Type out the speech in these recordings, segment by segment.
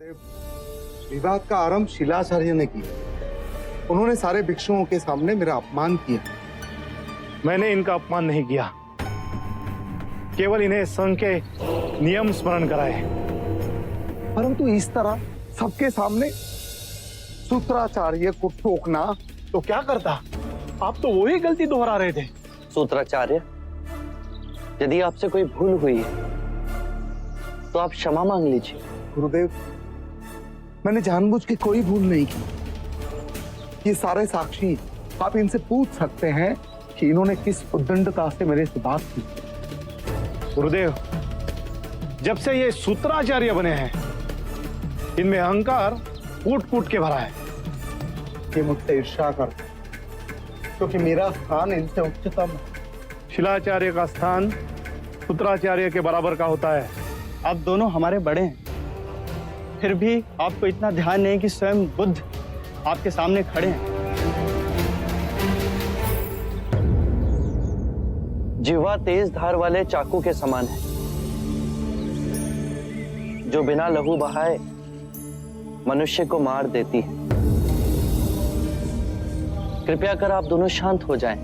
विवाद का आरंभ शिलाचार्य ने किया। उन्होंने सारे भिक्षुओं के सामने मेरा अपमान किया। मैंने इनका अपमान नहीं किया, केवल इन्हें संघ के नियम स्मरण कराए। परंतु इस तरह सबके सामने सूत्राचार्य को टोकना। तो क्या करता, आप तो वही गलती दोहरा रहे थे। सूत्राचार्य, यदि आपसे कोई भूल हुई है तो आप क्षमा मांग लीजिए। गुरुदेव, मैंने जानबूझ के कोई भूल नहीं की। ये सारे साक्षी, आप इनसे पूछ सकते हैं कि इन्होंने किस उद्दंडता से मेरे से बात की। गुरुदेव, जब से ये सूत्राचार्य बने हैं, इनमें अहंकार कूट कूट के भरा है। ये मुझसे ईर्ष्या करते हैं, क्योंकि मेरा स्थान इनसे उच्चतम है। शिलाचार्य का स्थान सूत्राचार्य के बराबर का होता है। आप दोनों हमारे बड़े हैं, फिर भी आपको इतना ध्यान नहीं कि स्वयं बुद्ध आपके सामने खड़े हैं। जिह्वा तेज धार वाले चाकू के समान है, जो बिना लहू बहाए मनुष्य को मार देती है। कृपया कर आप दोनों शांत हो जाएं।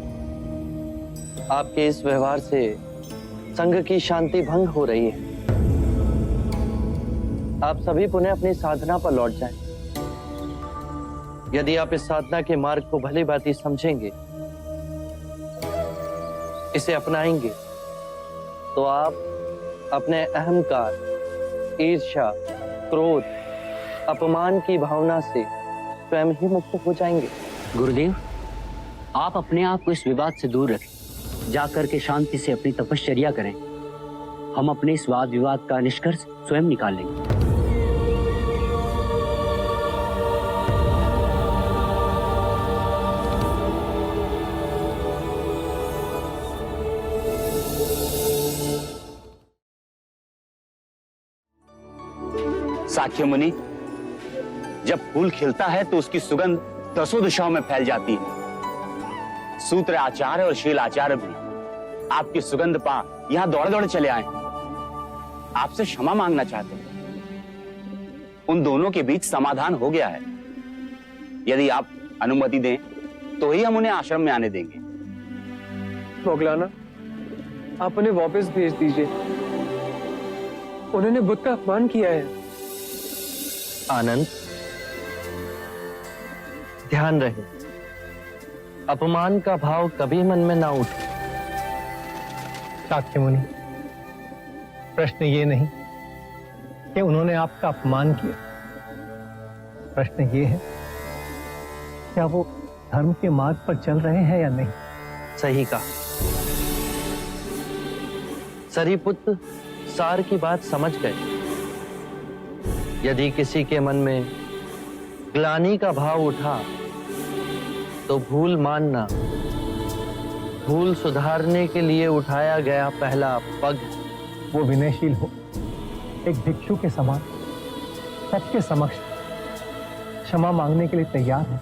आपके इस व्यवहार से संघ की शांति भंग हो रही है। आप सभी पुनः अपनी साधना पर लौट जाएं। यदि आप इस साधना के मार्ग को भली भांति समझेंगे, इसे अपनाएंगे, तो आप अपने अहंकार, ईर्ष्या, क्रोध, अपमान की भावना से स्वयं ही मुक्त हो जाएंगे। गुरुदेव, आप अपने आप को इस विवाद से दूर रखें, जाकर के शांति से अपनी तपश्चर्या करें। हम अपने इस वाद विवाद का निष्कर्ष स्वयं निकाल लेंगे। साक्य मुनि, जब फूल खिलता है तो उसकी सुगंध दसों दिशाओं में फैल जाती है। सूत्र आचार्य और शील आचार्य भी आपकी सुगंध पा यहां दौड़े दौड़े चले आए हैं। आपसे क्षमा मांगना चाहते हैं। उन दोनों के बीच समाधान हो गया है। यदि आप अनुमति दें तो ही हम उन्हें आश्रम में आने देंगे। मोगलाना, आप उन्हें वापस भेज दीजिए। उन्होंने बुद्ध का अपमान किया है। आनंद, ध्यान रहे, अपमान का भाव कभी मन में ना उठे। साक्य मुनि, प्रश्न ये नहीं कि उन्होंने आपका अपमान किया। प्रश्न ये है, क्या वो धर्म के मार्ग पर चल रहे हैं या नहीं? सही कहा। सरीपुत्र सार की बात समझ गए। यदि किसी के मन में ग्लानि का भाव उठा तो भूल मानना भूल सुधारने के लिए उठाया गया पहला पग। वो विनयशील हो, एक भिक्षु के समान सबके समक्ष क्षमा मांगने के लिए तैयार है।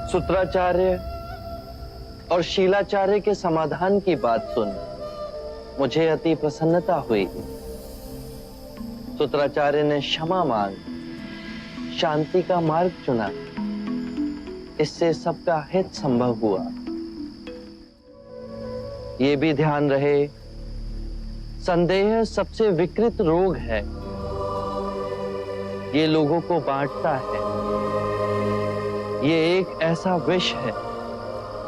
सूत्राचार्य और शीलाचार्य के समाधान की बात सुन मुझे अति प्रसन्नता हुई। सूत्राचार्य ने क्षमा मांग शांति का मार्ग चुना। इससे सबका हित संभव हुआ। ये भी ध्यान रहे, संदेह सबसे विकृत रोग है। ये लोगों को बांटता है। ये एक ऐसा विष है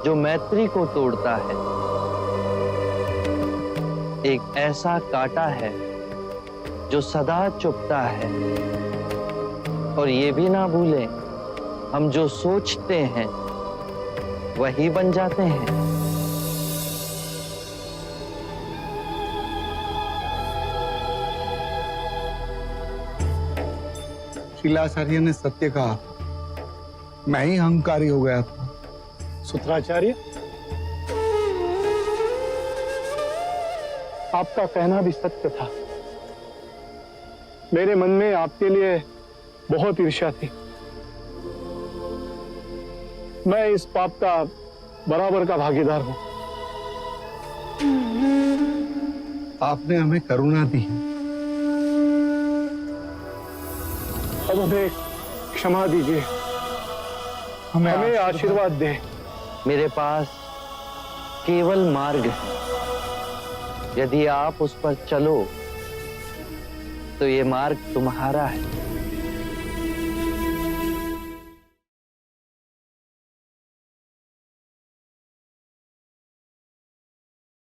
जो मैत्री को तोड़ता है। एक ऐसा कांटा है जो सदा चुभता है। और ये भी ना भूलें, हम जो सोचते हैं वही बन जाते हैं। शिलाचार्य ने सत्य कहा। मैं ही अहंकारी हो गया था। सूत्राचार्य, आपका कहना भी सत्य था। मेरे मन में आपके लिए बहुत ईर्ष्या थी। मैं इस पाप का बराबर का भागीदार हूं। आपने हमें करुणा दी, अब हमें क्षमा दीजिए, हमें आशीर्वाद दे। मेरे पास केवल मार्ग है, यदि आप उस पर चलो तो ये मार्ग तुम्हारा है।